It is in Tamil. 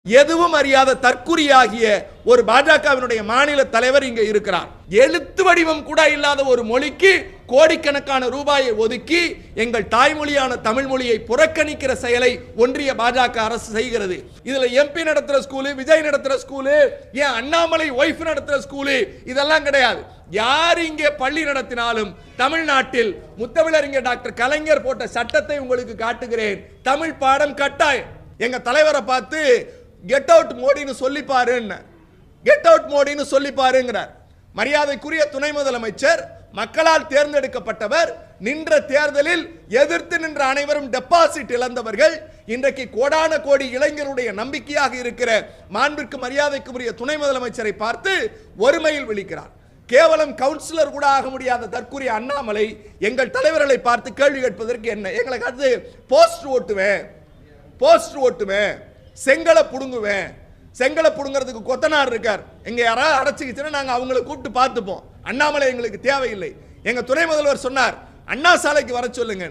எதுவும் அறியாத தற்குறியாகிய ஒரு பாஜகவினுடைய மாநில தலைவர் இங்க இருக்கிறார். எழுத்து வடிவம் கூட இல்லாத ஒரு மொழிக்கு கோடிக்கணக்கான ரூபாயை ஒதுக்கி எங்கள் தாய்மொழியான தமிழ் மொழியை புறக்கணிக்கிற செயலை ஒன்றிய பாஜக அரசு செய்கிறது. இதுல எம்பி நடத்துற ஸ்கூலு, விஜய் நடத்துற ஸ்கூலு, ஏன் அண்ணாமலை ஒய்ஃப் நடத்துற ஸ்கூலு, இதெல்லாம் கிடையாது. யார் இங்கே பள்ளி நடத்தினாலும் தமிழ்நாட்டில் முத்தமிழறிஞர் டாக்டர் கலைஞர் போட்ட சட்டத்தை உங்களுக்கு காட்டுகிறேன். தமிழ் பாடம் கட்டாயம். எங்க தலைவரை பார்த்து கெட் அவுட் மோடின்னு சொல்லி பாருன்னு, கெட் அவுட் மோடின்னு சொல்லி பாருங்கிறார். மரியாதைக்குரிய துணை முதலமைச்சர், மக்களால் தேர்ந்தெடுக்கப்பட்டவர், நின்ற தேர்தலில் எதிர்த்து நின்ற அனைவரும் டெபாசிட் இழந்தவர்கள், இன்றைக்கு கோடான கோடி இளைஞருடைய நம்பிக்கையாக இருக்கிற மாண்பிற்கு மரியாதைக்குரிய துணை முதலமைச்சரை பார்த்து ஒருமையில் விழிக்கிறார். கேவலம் கவுன்சிலர் கூட ஆக முடியாத தற்குரிய அண்ணாமலை எங்கள் தலைவர்களை பார்த்து கேள்வி கேட்பதற்கு என்ன? எங்களை பார்த்து போஸ்ட் ஓட்டுவேன், போஸ்ட் ஓட்டுவேன், செங்கலை புடுங்குவேன். செங்கலை புடுங்கிறதுக்கு கொத்தனார் இருக்கார். எங்க யாராவது அடைச்சிக்கிச்சுன்னா நாங்கள் அவங்களை கூப்பிட்டு பார்த்துப்போம். அண்ணாமலை எங்களுக்கு தேவையில்லை. எங்க துணை முதல்வர் சொன்னார், அண்ணா சாலைக்கு வர சொல்லுங்க.